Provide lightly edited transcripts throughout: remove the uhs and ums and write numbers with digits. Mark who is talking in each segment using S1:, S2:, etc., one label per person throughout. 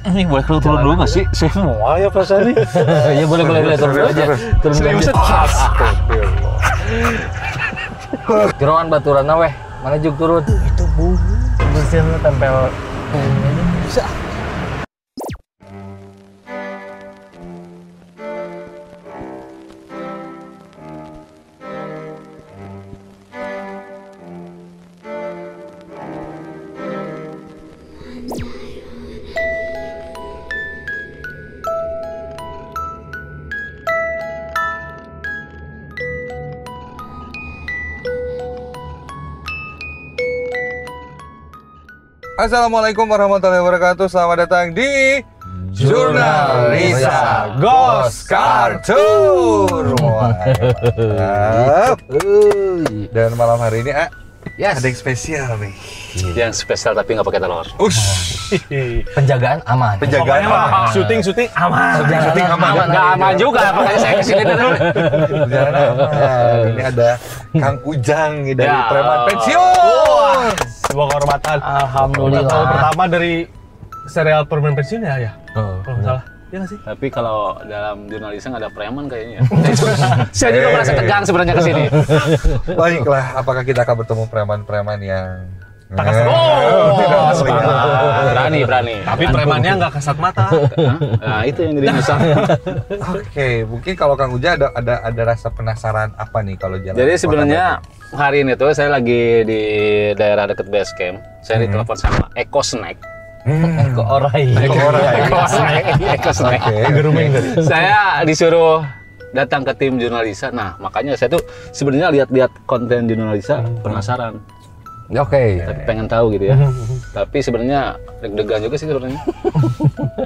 S1: Ini boleh turun dulu nggak sih? Saya mau ya perasaan nih.
S2: Ya boleh turun dulu aja. Turun dulu aja. Jeroan baturan weh. Mana juk turun?
S3: Itu bu. Mesin tempel. Bisa.
S4: Assalamualaikum warahmatullahi wabarakatuh. Selamat datang di Jurnal Risa Ghost Car Tour. Dan malam hari ini ada yang spesial nih.
S1: Yang spesial tapi nggak pakai telur.
S2: Penjagaan aman.
S4: Penjagaan aman.
S3: Syuting aman.
S4: Syuting aman.
S1: Nggak aman juga, makanya saya kesini dulu.
S4: Penjagaan aman. Ini ada Kang Ujang nih dari preman pensiun.
S3: Sebuah kehormatan.
S2: Alhamdulillah.
S3: Tahun pertama dari serial Permen Pensiun ya? Kalau nggak salah. Iya nggak sih?
S1: Tapi kalau dalam jurnalisnya nggak ada preman kayaknya. Saya juga merasa tegang sebenarnya kesini.
S4: Baiklah, apakah kita akan bertemu preman-preman yang
S1: Berani.
S3: Tapi premannya nggak kasat mata.
S1: Nah, itu yang jadi masalah.
S4: Oke, mungkin kalau Kang Ujang ada rasa penasaran apa nih kalau jalan.
S1: Jadi sebenarnya hari ini tuh saya lagi di daerah dekat base camp. Saya ditelepon sama Eko Snack.
S2: Eko Orai.
S1: Eko Snack. Saya disuruh datang ke tim Jurnalisa. Nah, makanya saya tuh sebenarnya lihat-lihat konten Jurnalisa penasaran.
S2: Oke.
S1: Tapi pengen tahu gitu ya. Tapi sebenarnya deg-degan juga sih sebenarnya.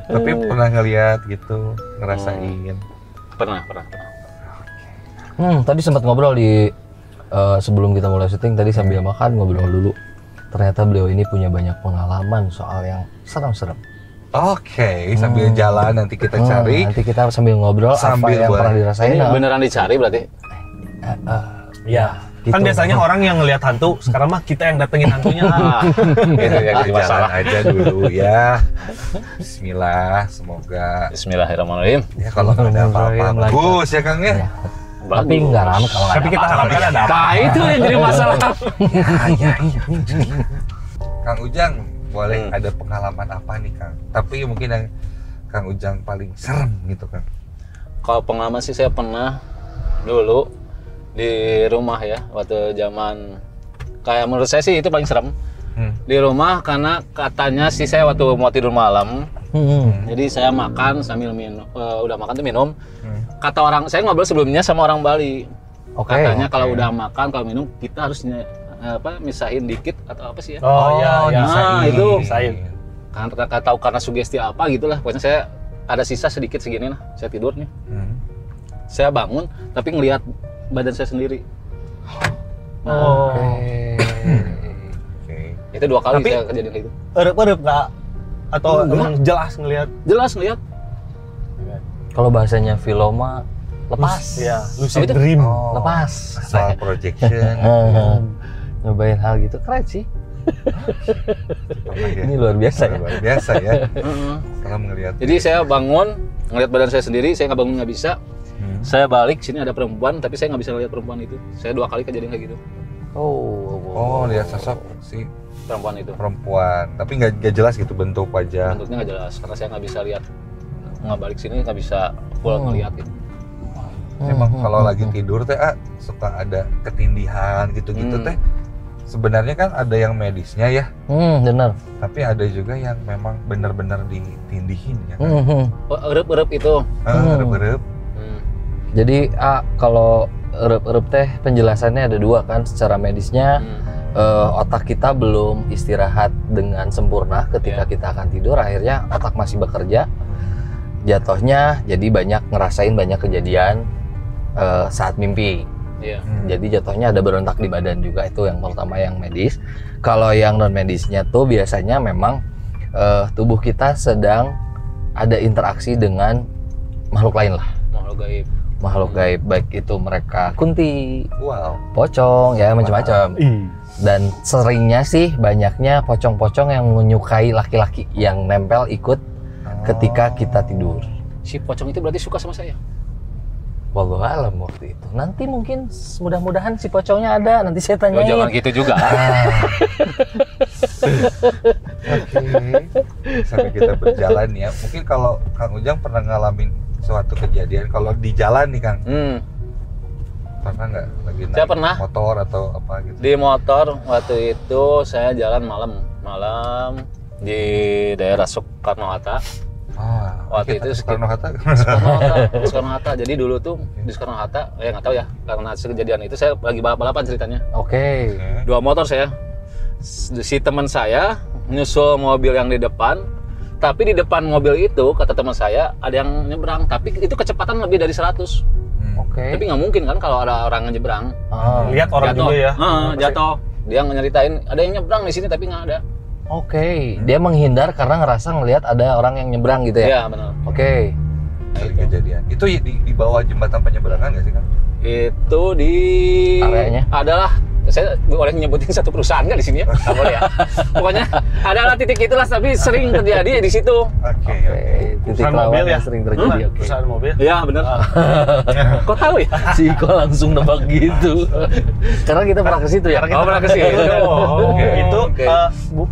S4: Tapi pernah ngeliat gitu, ngerasain.
S1: Pernah.
S2: Tadi sempat ngobrol di sebelum kita mulai syuting, tadi sambil makan ngobrol dulu. Ternyata beliau ini punya banyak pengalaman soal yang serem-serem.
S4: Oke, sambil jalan nanti kita cari.
S2: Nanti kita sambil ngobrol
S4: Sambil
S2: apa yang pernah dirasain.
S1: Ini beneran dicari berarti?
S3: Iya.
S2: Gitu.
S3: Kan biasanya orang yang ngelihat hantu, sekarang mah kita yang datengin hantunya.
S4: Gitu ya, kita jalan aja dulu ya. Bismillah, semoga.
S1: Bismillahirrahmanirrahim.
S4: Ya kalau nggak ada apa-apa, bagus ya Kang ya.
S2: Tapi nggak rame kalau nggak
S3: Tapi
S2: ada
S3: kita harapkan ada apa.
S1: Nah, itu yang jadi masalah.
S4: Ya. Kang Ujang, boleh ada pengalaman apa nih Kang? Tapi mungkin yang Kang Ujang paling serem gitu Kang.
S1: Kalau pengalaman sih saya pernah dulu di rumah ya, waktu zaman kayak menurut saya sih itu paling serem. Di rumah karena katanya sih saya waktu mau tidur malam, jadi saya makan sambil minum, udah makan tuh minum. Kata orang, saya ngobrol sebelumnya sama orang Bali. Katanya kalau udah makan, kalau minum kita harus misahin dikit atau apa sih ya?
S3: Oh iya.
S1: Nah, itu
S3: misahin.
S1: Karena tahu karena sugesti apa gitulah. Pokoknya saya ada sisa sedikit segini lah. Saya tidur nih. Saya bangun tapi ngelihat badan saya sendiri.
S4: Oke.
S1: Itu 2 kali
S3: Tapi,
S1: saya kejadian kayak gitu.
S3: Erep nggak? Atau emang jelas ngelihat?
S1: Jelas ngelihat.
S2: Kalau bahasanya Filoma lepas.
S3: Iya, lucid dream.
S2: Lepas.
S4: Soal projection.
S2: Nyobain hal gitu keren sih.
S4: Ya?
S2: Ini luar biasa ya.
S4: Luar biasa ya. Setelah melihat.
S1: Jadi saya bangun ngelihat badan saya sendiri, saya nggak bangun nggak bisa. Saya balik sini ada perempuan, tapi saya nggak bisa lihat perempuan itu. Saya 2 kali kejadian kayak gitu.
S4: Oh, lihat sosok si
S1: Perempuan itu.
S4: perempuan, tapi nggak jelas gitu bentuk wajah.
S1: Bentuknya nggak jelas karena saya nggak bisa lihat. Nggak balik sini nggak bisa full ngelihat gitu.
S4: Emang kalau lagi tidur teh suka ada ketindihan gitu-gitu teh. Sebenarnya kan ada yang medisnya ya.
S2: Benar.
S4: Tapi ada juga yang memang benar-benar ditindihin ya kan.
S1: Oh, erep itu.
S4: Erep-erep.
S2: Jadi kalau erup teh penjelasannya ada 2 kan, secara medisnya otak kita belum istirahat dengan sempurna ketika kita akan tidur, akhirnya otak masih bekerja, jatuhnya jadi banyak ngerasain banyak kejadian saat mimpi. Jadi jatuhnya ada berontak di badan juga, itu yang pertama yang medis. Kalau yang non medisnya tuh biasanya memang tubuh kita sedang ada interaksi dengan makhluk lain lah. Makhluk gaib, baik itu mereka kunti, pocong, ya macam-macam. Dan seringnya sih banyaknya pocong-pocong yang menyukai laki-laki yang nempel ikut ketika kita tidur.
S1: Si pocong itu berarti suka sama saya.
S2: Wallahu alam waktu itu. Nanti mungkin mudah-mudahan si pocongnya ada. Nanti saya
S1: Oh,
S2: tanyain.
S1: jangan gitu juga.
S4: Oke. Sampai kita berjalan ya. Mungkin kalau Kang Ujang pernah ngalamin suatu kejadian kalau di jalan nih Kang. Pernah nggak lagi
S1: Saya
S4: naik
S1: pernah.
S4: motor atau apa gitu?
S1: Di motor waktu itu saya jalan malam di daerah Soekarno-Hatta. Waktu itu
S4: Soekarno-Hatta.
S1: Soekarno-Hatta. Jadi dulu tuh di Soekarno-Hatta, ya nggak tahu ya, karena kejadian itu saya lagi balap-balapan ceritanya.
S2: Oke.
S1: Dua motor saya. Si teman saya nyusul mobil yang di depan, tapi di depan mobil itu kata teman saya ada yang nyebrang, tapi itu kecepatan lebih dari 100.
S2: Oke.
S1: Tapi nggak mungkin kan kalau ada orang yang nyebrang.
S3: Lihat orang
S1: Jatuh.
S3: juga ya.
S1: Jatuh. Dia nyeritain ada yang nyebrang di sini tapi nggak ada.
S2: Oke. Dia menghindar karena ngerasa ngelihat ada orang yang nyebrang gitu ya.
S1: Iya benar.
S2: Oke.
S4: Sering kejadian. Itu di bawah jembatan penyeberangan nggak sih Kang?
S1: Itu di
S2: Areanya?
S1: adalah, saya boleh nyebutin satu perusahaan nggak di sini ya? Nggak boleh ya. Pokoknya adalah titik itulah, tapi sering terjadi di situ.
S4: Oke.
S2: Titik
S3: Perusahaan
S2: rawan
S3: mobil ya?
S2: yang sering terjadi. Oke.
S3: Perusahaan mobil.
S1: Iya benar. Kok tahu ya?
S2: Si Iko langsung nebak gitu. Karena kita pernah ke situ ya.
S1: Oh pernah ke situ.
S3: Oke. Itu
S1: Oke.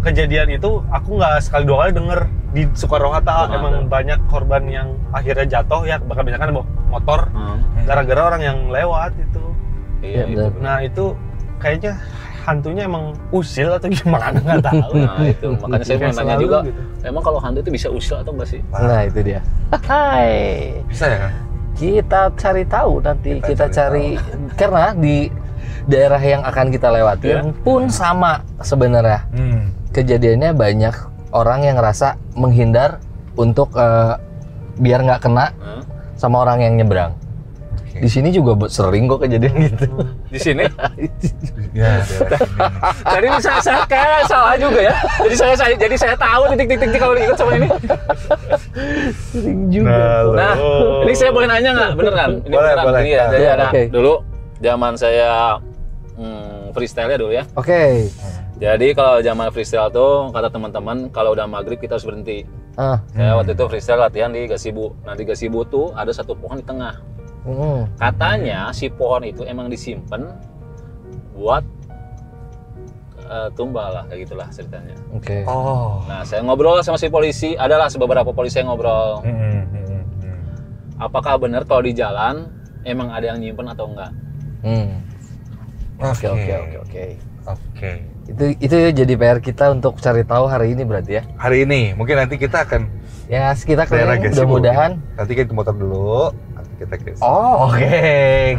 S3: kejadian itu aku nggak sekali dua kali denger di Soekarno-Hatta. Emang banyak korban yang akhirnya jatuh ya, bahkan misalkan motor gara-gara orang yang lewat itu.
S1: Iya
S2: benar.
S1: itu.
S3: Nah itu kayaknya hantunya emang usil atau gimana nggak tahu.
S1: Nah itu makanya saya mau
S3: Kayak
S1: nanya
S3: selalu
S1: juga.
S3: gitu.
S1: Emang kalau hantu itu bisa usil atau enggak sih?
S2: Nah, itu dia. Hai.
S4: Bisa ya Kang?
S2: Kita cari tahu nanti,
S4: Kita
S2: kita
S4: cari
S2: cari karena di daerah yang akan kita lewatin pun sama sebenarnya. Kejadiannya banyak orang yang ngerasa menghindar untuk biar nggak kena sama orang yang nyebrang. Di sini juga sering kok kejadian gitu.
S1: Di sini?
S4: Ya,
S1: Tadi saya kayak salah juga ya. Jadi saya tahu titik-titik kalau ikut sama ini.
S2: Sering juga.
S1: Nah, ini saya boleh nanya nggak? Beneran? Ini
S4: Boleh,
S1: beneran.
S4: boleh.
S1: Ini ya, jadi
S2: Ya,
S1: ada
S2: oke.
S1: dulu zaman saya freestyle ya dulu ya.
S2: Oke.
S1: Jadi kalau zaman freestyle tuh kata teman-teman kalau udah maghrib kita harus berhenti. Saya waktu itu freestyle latihan di gazebo. Nah di gazebo tuh ada satu pohon di tengah. Katanya si pohon itu emang disimpan buat tumbal lah, kayak gitulah ceritanya.
S2: Oke.
S4: Oh.
S1: Nah saya ngobrol sama si polisi, adalah beberapa polisi yang ngobrol. Apakah benar kalau di jalan emang ada yang nyimpen atau enggak?
S2: Oke. Itu jadi PR kita untuk cari tahu hari ini berarti ya.
S4: Hari ini mungkin nanti kita akan
S2: Ya kita
S4: daerah
S2: keliling
S4: Gazebo.
S2: mudah-mudahan.
S4: Nanti kita ke motor dulu, nanti kita ke
S2: Oh oke.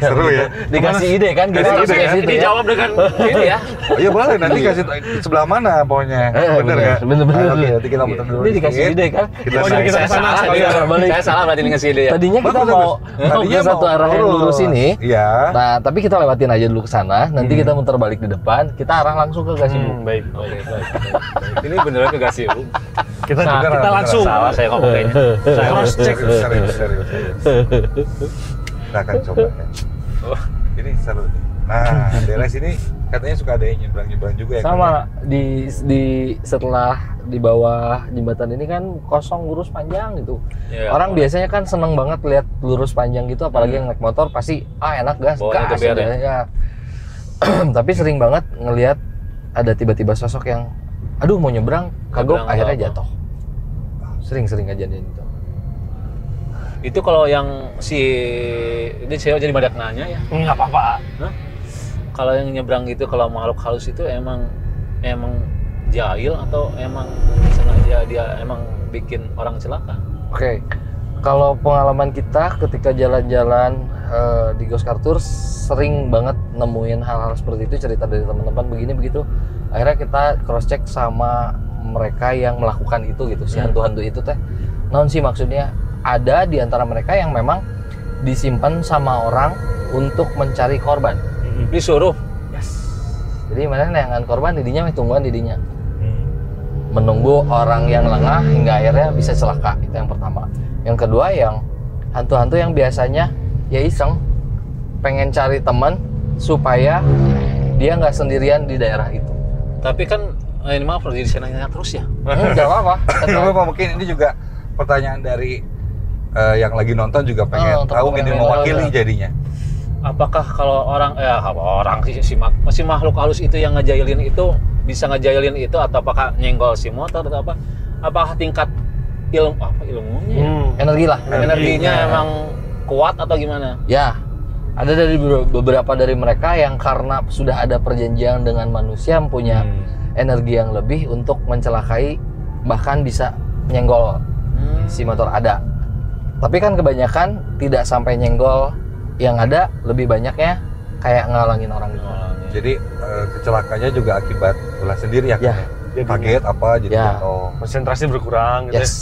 S4: Seru ya?
S2: Dikasih ide kan?
S4: Dikasih
S2: Kita
S4: ide
S2: langsung
S4: ya?
S2: ke situ ya.
S1: Dijawab dengan ini ya.
S4: Oh, iya boleh, nanti kasih sebelah mana pokoknya. Bener nggak?
S2: Bener.
S4: Oke, nanti kita muter dulu.
S2: Ini dikasih
S4: dikit.
S2: ide kan?
S4: Kita
S3: Oh, jadi kita
S1: Saya
S3: kesana
S1: salah,
S3: sekalian.
S1: saya salah berarti ngasih ide ya.
S2: Tadinya kita
S4: Bagus,
S2: mau
S4: bagus. Tadinya
S2: ke satu
S4: mau
S2: arah yang lurus ini.
S4: Iya.
S2: Nah, tapi kita lewatin aja dulu ke sana. Nanti kita muter balik di depan. Kita arah langsung ke gazebo.
S3: Baik.
S1: Ini beneran ke gazebo.
S3: Kita
S4: Beneran,
S3: kita langsung
S1: Salah saya ngomong kayaknya.
S3: saya cross check.
S4: Serius. Kita akan coba ya. Ini seru nih. Nah, daerah sini katanya suka ada yang nyebrang-nyebrang juga ya.
S2: Sama di setelah di bawah jembatan ini kan kosong lurus panjang gitu.
S1: Iya.
S2: Orang biasanya kan seneng banget lihat lurus panjang gitu, apalagi yang naik motor pasti enak gas,
S1: Bawanya
S2: gas
S1: geber
S2: udah, ya. Tapi sering banget ngelihat ada tiba-tiba sosok yang aduh mau nyebrang, kagok
S1: Nyebrang
S2: akhirnya
S1: apa?
S2: jatuh. Sering kejadian itu.
S1: Itu kalau yang si ini saya jadi banyak nanya ya.
S3: Nggak apa-apa.
S1: Kalau yang nyebrang gitu, kalau makhluk halus itu emang jahil atau emang sengaja dia emang bikin orang celaka?
S2: Oke. Kalau pengalaman kita ketika jalan-jalan di Ghost Culture sering banget nemuin hal-hal seperti itu, cerita dari teman-teman begini begitu. Akhirnya kita cross check sama mereka yang melakukan itu gitu, si hantu-hantu itu teh. Non sih maksudnya ada di antara mereka yang memang disimpan sama orang untuk mencari korban.
S1: Disuruh.
S2: Jadi mana neangan korban didinya tungguan didinya. Menunggu orang yang lengah hingga akhirnya bisa celaka, itu yang pertama. Yang kedua yang hantu-hantu yang biasanya ya iseng pengen cari teman supaya dia nggak sendirian di daerah itu.
S1: Tapi kan ini maaf jadi saya nanya terus ya.
S2: Nggak apa-apa.
S4: Kenapa mungkin ini juga pertanyaan dari yang lagi nonton juga pengen tahu ini mewakili jadinya.
S1: Apakah kalau si makhluk halus itu yang ngejailin itu bisa ngejailin itu, atau apakah nyenggol si motor atau apa? Apakah tingkat ilmunya?
S2: Energi lah.
S1: Energinya emang kuat atau gimana?
S2: Ya, ada dari beberapa dari mereka yang karena sudah ada perjanjian dengan manusia punya energi yang lebih untuk mencelakai, bahkan bisa nyenggol si motor ada. Tapi kan kebanyakan tidak sampai nyenggol, yang ada lebih banyaknya kayak ngalangin orang gitu.
S4: Jadi kecelakaannya juga akibat ulah sendiri ya.
S3: Jadi
S4: Kaget apa jadi jatuh.
S3: konsentrasi berkurang gitu.
S2: Yes.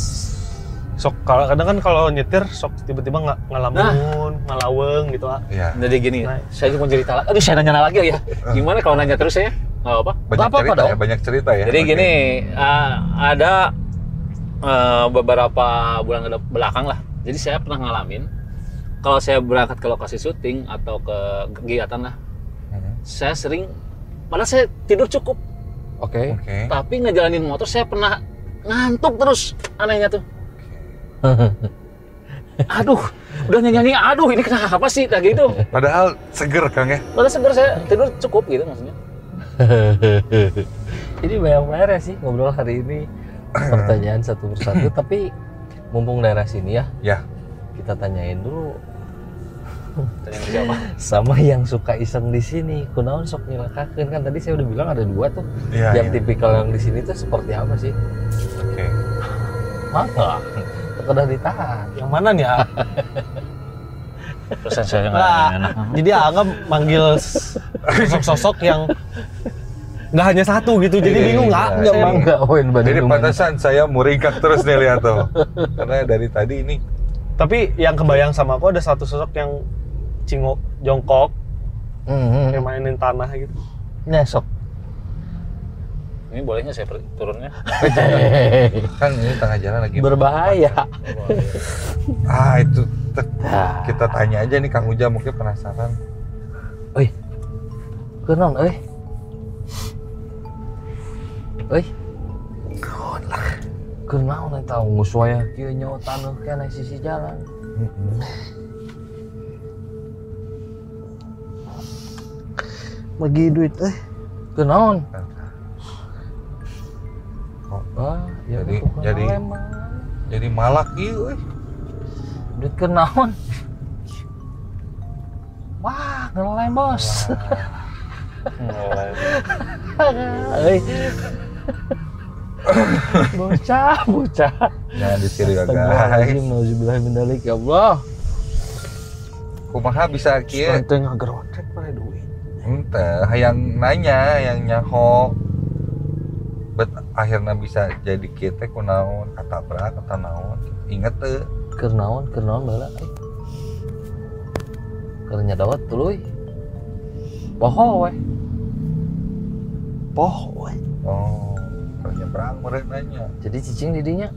S3: Sok kadang kan kalau nyetir sok tiba-tiba ngalamun, ngalaweng gitu ah.
S4: Iya.
S1: Jadi gini, saya cuma cerita lagi. Aduh, saya nanya lagi ya. Gimana kalau nanya terus saya? Nggak apa-apa.
S4: Banyak cerita ya.
S1: Jadi gini, ada beberapa bulan belakang lah. Jadi saya pernah ngalamin, kalau saya berangkat ke lokasi syuting atau ke kegiatan lah, saya sering, padahal saya tidur cukup,
S2: Oke.
S1: tapi ngejalanin motor saya pernah ngantuk terus, anehnya tuh. Aduh, udah nyanyi, aduh ini kenapa sih kayak gitu.
S4: Padahal seger Kang ya.
S1: Padahal seger, saya tidur cukup gitu maksudnya.
S2: Jadi banyak PR ya sih ngobrol hari ini, pertanyaan satu persatu. Tapi mumpung daerah sini ya, kita tanyain dulu.
S1: Tanya siapa?
S2: Sama yang suka iseng di sini, kunaon sok nyelakakeun, kan tadi saya udah bilang ada 2 tuh. Yang tipikal yang di sini tuh seperti apa sih?
S4: Oke.
S2: Maka udah ditahan.
S3: Yang mana nih ah?
S1: Terus saya nggak enak.
S3: Jadi Angga manggil sosok-sosok yang nggak hanya satu gitu, jadi bingung nggak?
S4: Jadi pantasan saya muringkak terus nih lihat tuh, karena dari tadi ini.
S3: Tapi yang kebayang sama aku ada satu sosok yang jongkok, yang mainin tanah gitu.
S2: Nyesok.
S1: Ini bolehnya saya turunnya?
S4: Kan ini tengah jalan lagi.
S2: Berbahaya.
S4: Itu kita tanya aja nih Kang Ujang, mungkin penasaran.
S2: Oi, kenaon euy? Kenaon eta geus waya kieu nyawa taneuh keneh sisi jalan.
S3: Bagi duit
S2: Kenaon?
S4: Ya jadi malak ieu euy.
S2: Duit kenaon? Wah, ngelem bos. Euy. Bocah.
S4: Jangan ditiru ya guys.
S2: Nauzubillah min dzalik ya Allah.
S4: Kumaha bisa kieu?
S3: Penting agar otek pada duit.
S4: Henteu, hayang nanya, hayang nyaho. Bet akhirnya bisa jadi kieu teh kunaon, kata berat, kata naon. Inget teu?
S2: Keur naon baheula keur nyadawat tuluy. Poho we.
S4: Oh, keur nyebrang meureun nanya.
S2: Jadi cicing didinya.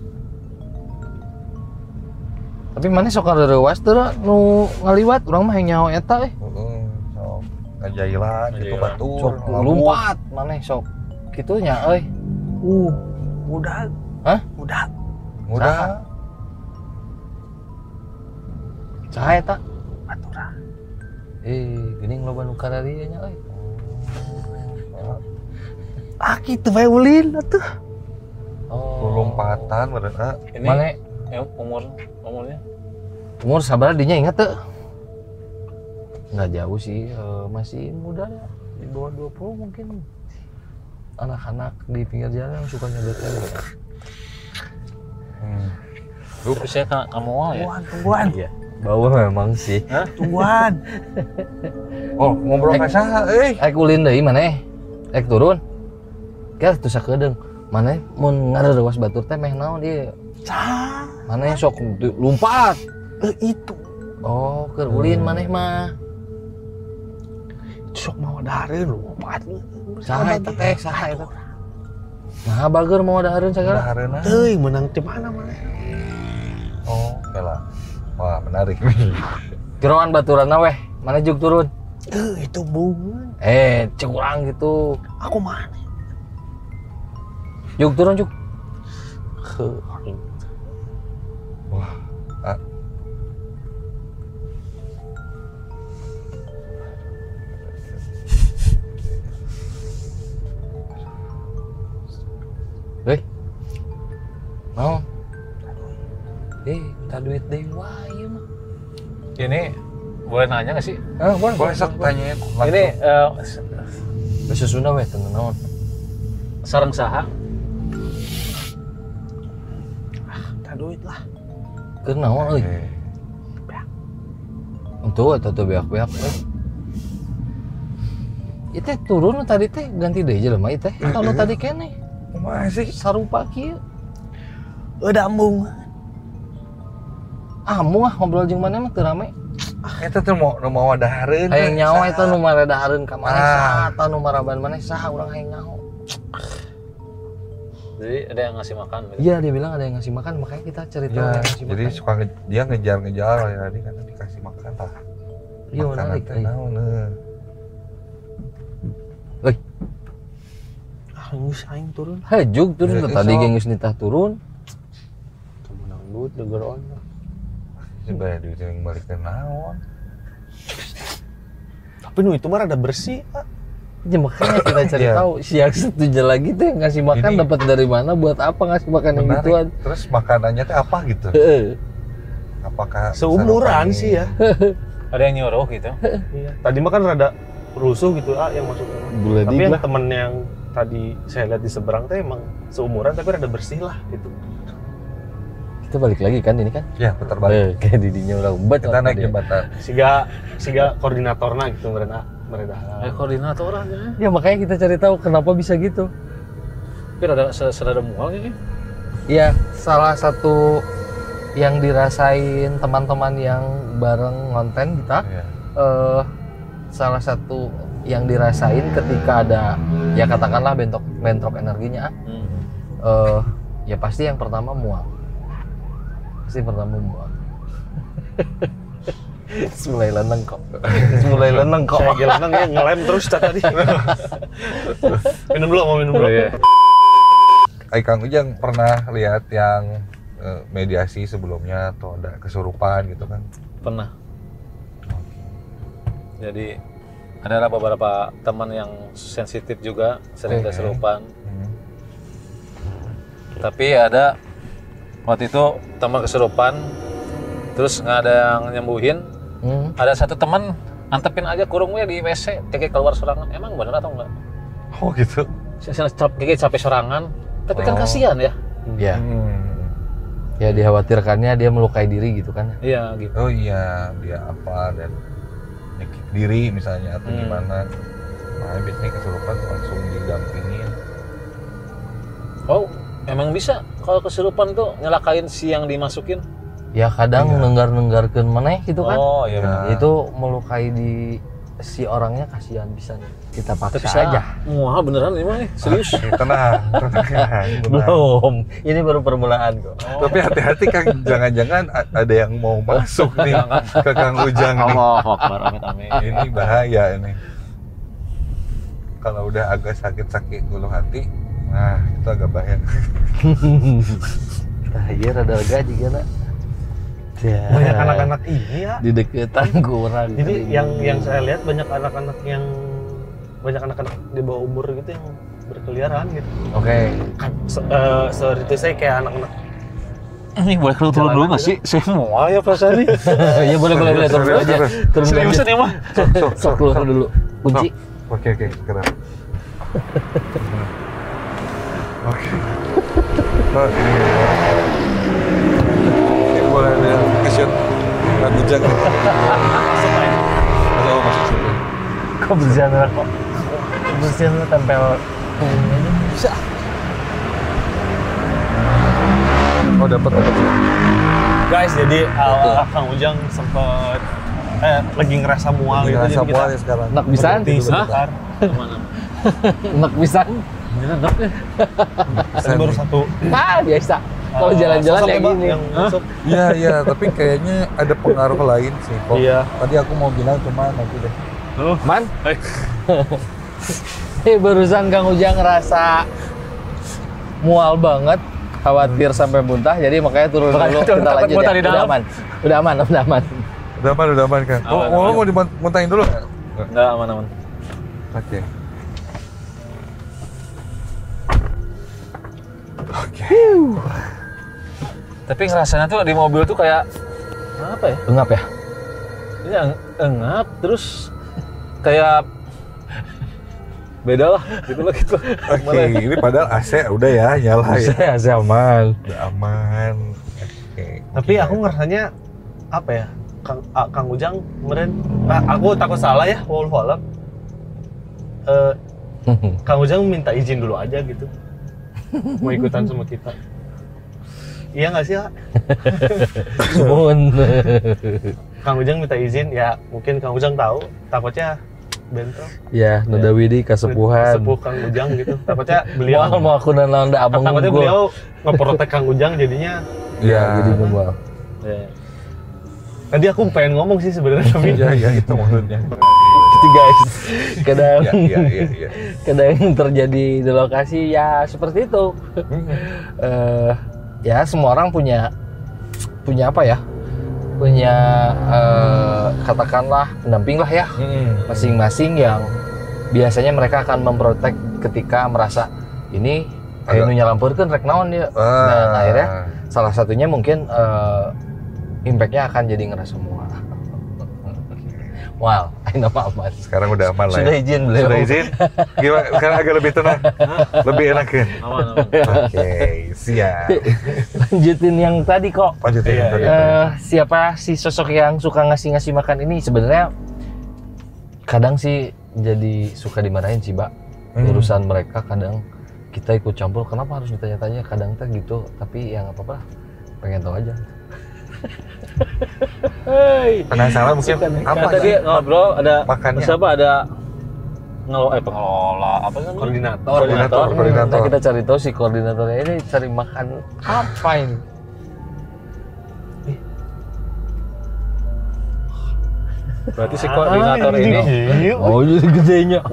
S2: Tapi mana sok rerewas teu nu ngaliwat, urang mah hayang nyaho eta
S4: Heeh, sok ngajailan kitu batur.
S2: Sok lompat maneh sok kitunya euy.
S3: Mudah.
S2: Hah?
S4: Mudah.
S2: Saha eta?
S3: Baturan.
S2: Geuning loba nu kararieu nya euy.
S3: Kitu bae ulin atuh.
S4: Lompatan meureun
S1: Ini
S2: Mane
S1: umurnya?
S2: umur sabaraha dinya ingat teu? Nggak jauh sih, masih muda ya, di bawah 20 mungkin. Anak-anak di pinggir jalan yang suka nyedot gitu.
S1: Terus saya kamu ya?
S3: Tungguan.
S2: Iya. Bau memang sih.
S3: Tungguan.
S4: Oh, ngobrol ka saha euy?
S2: Ek ulin deui maneh. Ek turun. Keur tuh sakedeung. Maneh mun ngarerewas batur teh meh naon ieu?
S3: Saha?
S2: Maneh sok lompat.
S3: Itu.
S2: Oh, keur ulin maneh mah.
S3: Sok mau dahareun lompat.
S2: Saha eta teh? Saha eta? Nah, bager mau dahareun sagala.
S4: Dahareuna.
S3: Teuing menang di mana maneh?
S4: Oh, kela. Wah, menarik.
S2: Jeroan baturanna weh, mana juk turun?
S3: Itu bungun.
S2: Curang gitu.
S3: Aku mana?
S2: Juk turun juk. Mau? Minta duit dewa ya mah.
S1: Ini boleh nanya nggak sih?
S4: Boleh sok tanyain langsung.
S1: Ini
S2: Bahasa Sunda weh teu naon.
S1: sareng saha?
S3: Minta duit lah.
S2: Keur naon euy? Untuk atau beak-beak itu turun tadi teh ganti deui jelema ieu teh. Kalau tadi keneh
S4: Masih
S2: sarupa kieu.
S3: Udah ambung.
S2: Amu ngobrol jeung maneh mah teu rame.
S4: eta tuh mau wadahareun.
S2: Hayang nyawa eta nu maredahareun ka maneh saha eta nu maraban maneh saha urang hayang nyaho.
S1: Jadi ada yang ngasih makan gitu.
S2: Iya dia bilang ada yang ngasih makan makanya kita cerita
S4: Ya,
S2: yang ngasih
S4: jadi
S2: makan.
S4: suka dia ngejar-ngejar ya tadi kan dikasih makan tah.
S2: Iya
S4: Makanan
S2: menarik.
S4: teh naon
S3: Geus aing turun.
S2: Hajuk turun
S4: Ya,
S2: tadi
S4: sok.
S2: geus nitah turun.
S3: Temenang duit degeron.
S4: Sebenarnya duit yang balik ke naon.
S3: Tapi nu itu mah rada bersih.
S2: Ya makanya kita cari
S4: Iya.
S2: tahu si yang setuju lagi tuh yang ngasih makan
S4: Ini-
S2: dapat dari mana buat apa ngasih makan yang
S4: Menarik.
S2: gituan.
S4: Terus makanannya teh apa gitu?
S2: Heeh.
S4: Apakah
S3: Seumuran
S4: sarapan
S3: sih ya.
S1: Ada yang nyuruh gitu.
S3: Iya. Tadi mah kan rada rusuh gitu yang masuk.
S2: Gula
S3: Tapi
S2: dik
S3: yang
S2: lah.
S3: temen yang tadi saya lihat di seberang teh emang seumuran tapi rada bersih lah gitu.
S2: Kita balik lagi kan ini kan.
S4: Ya, putar balik.
S2: Kayak didinya udah umbat.
S4: Kita naik jembatan.
S3: Siga koordinatorna gitu mereda.
S1: Koordinator aja.
S2: Ya makanya kita cari tahu kenapa bisa gitu.
S1: Tapi ada serada mual ini.
S2: Ya salah satu yang dirasain teman-teman yang bareng ngonten kita.
S4: Iya.
S2: Salah satu yang dirasain ketika ada ya katakanlah bentrok energinya ya pasti yang pertama mual. Pasti pertama mual. Mulai leneng kok. Mulai leneng kok.
S3: Saya gelenang ya ngelem terus tadi. Minum dulu, mau minum dulu.
S1: Iya.
S4: Kang Ujang pernah lihat yang mediasi sebelumnya atau ada kesurupan gitu kan?
S1: Pernah. Jadi ada beberapa teman yang sensitif juga, sering
S4: Oke.
S1: kesurupan. Tapi ada waktu itu teman kesurupan, terus nggak ada yang nyembuhin. Ada satu teman antepin aja kurungnya di WC, kayak keluar sorangan. Emang bener atau enggak?
S4: Oh gitu.
S1: Kayak capek sorangan, tapi kan
S4: Oh.
S1: kasihan ya.
S2: Ya. Ya dikhawatirkannya dia melukai diri gitu kan.
S1: Iya gitu.
S4: Oh iya, dia apa dan nyekik diri misalnya atau gimana. Makanya biasanya kesurupan langsung didampingin.
S1: Oh, emang bisa kalau kesurupan tuh nyelakain si yang dimasukin?
S2: Ya kadang
S4: Iya.
S2: nenggar-nenggarkeun maneh gitu kan.
S1: Oh iya.
S4: Ya.
S1: bener.
S2: Itu melukai di si orangnya kasihan bisa nih. Kita paksa
S1: Tapi
S2: aja.
S1: Mual beneran ini mah nih, serius.
S4: Tenang.
S2: Belum. Ini baru permulaan kok.
S4: Tapi hati-hati Kang, jangan-jangan ada yang mau masuk nih ke Kang Ujang nih.
S1: Allah Akbar, amit-amit.
S4: Ini bahaya ini. Kalau udah agak sakit-sakit ulu hati, nah itu agak bahaya.
S2: Nah, iya rada lega juga nak.
S3: Banyak anak-anak ini ya.
S2: Di deketan kurang.
S3: Jadi yang saya lihat banyak anak-anak di bawah umur gitu yang berkeliaran gitu.
S2: Oke.
S3: Sorry itu saya kayak anak-anak.
S1: Ini boleh turun dulu nggak sih? Saya mual ya perasaan ini.
S2: Ya boleh turun dulu aja. Turun dulu aja.
S1: Seriusan ya mah?
S2: Sok keluar dulu. Kunci.
S4: Oke, kenapa? Oke. Oh, ini boleh ada nge-shoot Kang Ujang. Masuk sini.
S2: Kok bersihan kok? Bersihan tempel punggungnya aja. Bisa.
S4: Oh, dapat.
S3: Guys, jadi Kang Ujang sempet lagi ngerasa mual gitu.
S4: Ngerasa
S3: Jadi kita
S4: mual ya sekarang.
S2: Nak bisaan?
S3: berhenti sebentar.
S2: Nak pisang?
S3: Tadi baru satu.
S2: Ah biasa. Kalau jalan-jalan
S3: sosok
S2: ya
S3: ya, Bang,
S2: gini.
S3: yang masuk.
S4: Iya, tapi kayaknya ada pengaruh lain sih. Kok
S3: Iya.
S4: tadi aku mau bilang cuma nanti deh.
S2: Man? Barusan Kang Ujang ngerasa mual banget. khawatir sampai muntah, jadi makanya turun dulu, kita lanjut ya. Udah aman kan.
S4: Mau dimuntahin dulu?
S1: Enggak, aman.
S4: Oke.
S1: Tapi ngerasanya tuh di mobil tuh kayak apa ya?
S2: Engap ya?
S1: Iya, engap terus kayak beda lah gitu.
S4: Oke, ini padahal AC udah ya nyala ya.
S2: AC aman.
S4: Udah aman. Oke.
S3: Tapi aku ngerasanya apa ya? Kang Ujang kemarin, aku takut salah ya, walau Kang Ujang minta izin dulu aja gitu, mau ikutan sama kita. Iya nggak sih, Kak? Kang Ujang minta izin, ya mungkin Kang Ujang tahu, takutnya bentrok.
S2: Ya, Nada Widi kasepuhan.
S3: Sepuh Kang Ujang gitu, takutnya beliau.
S2: Mau aku nanda abang
S3: takutnya beliau ngeprotek Kang Ujang jadinya.
S2: Iya, jadi ngomong.
S3: Ya. Tadi aku pengen ngomong sih sebenarnya, tapi
S4: ya itu maksudnya.
S2: Gitu guys. Kadang
S4: Iya.
S2: kadang terjadi di lokasi ya seperti itu. Ya semua orang punya apa ya? Punya katakanlah pendamping lah ya. Masing-masing yang biasanya mereka akan memprotek ketika merasa ini kayak nyalampurkeun rek naon ya. Nah, akhirnya salah satunya mungkin impact-nya akan jadi ngerasa mual. Wow, akhirnya aman.
S4: Sekarang udah aman lah.
S2: Sudah izin beliau.
S4: Sudah izin? Gimana? Sekarang agak lebih tenang. Lebih enak ya?
S1: Aman.
S4: Oke, siap.
S2: Lanjutin yang tadi kok.
S4: Lanjutin yang tadi.
S2: Siapa si sosok yang suka ngasih makan ini? Sebenarnya kadang sih jadi suka dimarahin sih, Mbak. Urusan mereka kadang kita ikut campur. Kenapa harus ditanya-tanya? Kadang teh gitu. Tapi ya nggak apa-apa. Pengen tahu aja.
S4: Penasaran mungkin apa
S1: tadi ngobrol ada
S4: makannya
S1: siapa ada pengelola apa namanya?
S4: Koordinator.
S2: Nah, kita cari tahu si koordinatornya ini cari makan apa ini?
S1: Berarti si koordinator ini
S2: Oh, jadi gedenya.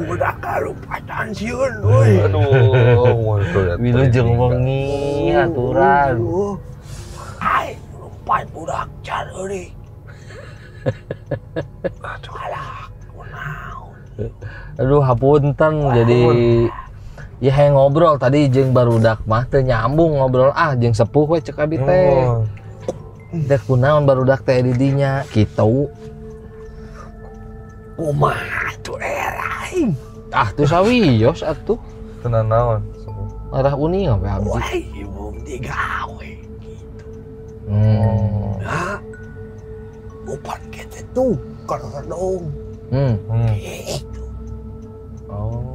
S3: udah kalupa tansiun, woi.
S4: Aduh,
S2: Wilu jeung wengi aturan.
S3: Ai, lompat budak car euy.
S2: Aduh, hapunten jadi ya hayang ngobrol tadi jeung barudak mah teu nyambung ngobrol jeung sepuh we cek abi teh. Dek kunaon barudak teh di dinya kitu.
S3: Kumaha tuh eraing?
S2: Tuh sawios atuh.
S4: Tenan naon?
S2: Arah uni ngape abdi.
S3: Woi, belum digawe gitu. Nah, upat kita tuh dong. Gitu.
S2: Oh.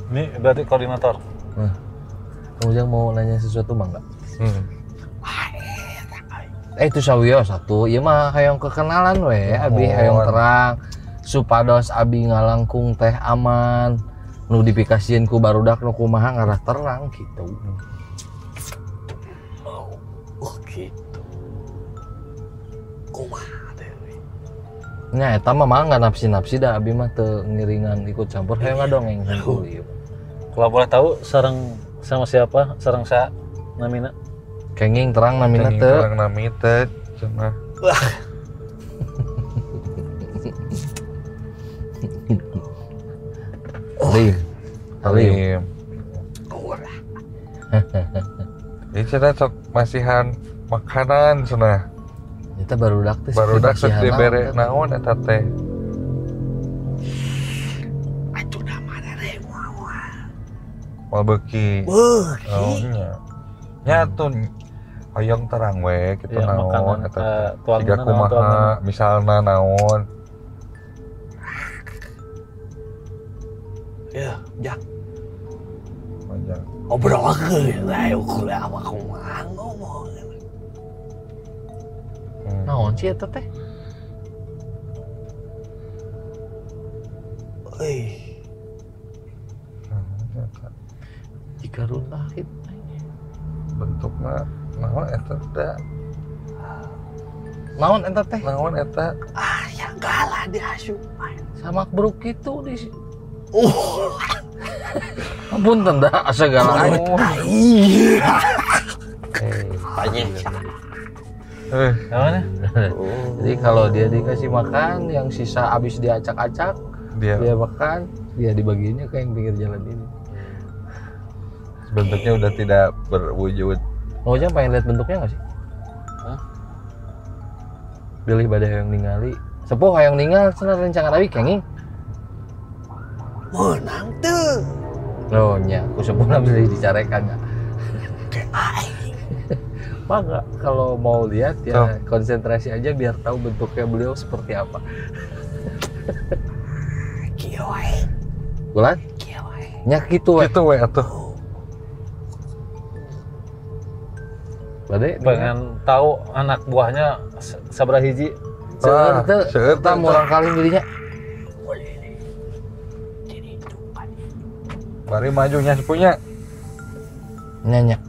S1: ini berarti koordinator.
S2: Kamu jangan mau nanya sesuatu mah enggak? Itu sawios satu. Ieu mah hayang kekenalan we, abi hayang terang. Supados abi ngalangkung teh aman, nu dipikasieun ku barudak nu kumaha ngarah terang gitu.
S3: Oh gitu. Kumaha teh.
S2: Nya eta mah mangga nafsi-nafsi dah abi mah teu ngiringan ikut campur hayang ngadongeng ku ieu.
S1: Kalau boleh tahu sareng sama siapa? Sareng sa namina?
S2: Kenging terang namina teu.
S4: Terang nami teh cenah.
S2: Alim.
S4: Ini cenah sok masihan makanan cenah.
S2: Eta barudak teh
S4: Barudak sok dibere naon eta teh.
S3: Atuh da mana re
S4: Moal beuki. Naonnya. Nya tuh hoyong terang we kitu
S1: Ya,
S4: naon
S1: makanan,
S4: eta teh.
S1: tuangan
S4: Siga
S1: naon,
S4: kumaha
S1: tuangan.
S4: misalna naon.
S3: Ya, jak.
S4: Aja.
S3: Ngobrol ke lah ukur apa kumaha ngomong.
S2: Naon sih eta teh? Jika runah itu
S4: bentukna naon eta teh?
S2: naon eta teh?
S4: Naon eta?
S3: Yang tadi asupan.
S2: Sama bro gitu di ampun tenda segala
S3: Iya.
S2: Banyak.
S3: Namanya?
S2: Jadi kalau dia dikasih makan yang sisa habis diacak-acak dia makan, dia dibagiinnya ke yang pinggir jalan ini.
S4: Bentuknya udah tidak berwujud.
S2: Mau aja pengen lihat bentuknya nggak sih? Pilih badai yang ningali. Sepuh yang ninggal cenah rencangan abi kenging.
S3: Menang tuh.
S2: Oh nya, aku sepuh bisa dicarekan ya. Maka kalau mau lihat ya konsentrasi aja biar tahu bentuknya beliau seperti apa.
S3: Kioi.
S2: Bulan? Nya gitu we.
S4: Gitu we atuh.
S2: Badai
S1: Pengen tahu anak buahnya sabaraha hiji.
S2: seueur teu
S4: seueur
S2: eta murang kali dirinya.
S4: Bari majunya sepunya.
S2: Nyanyak.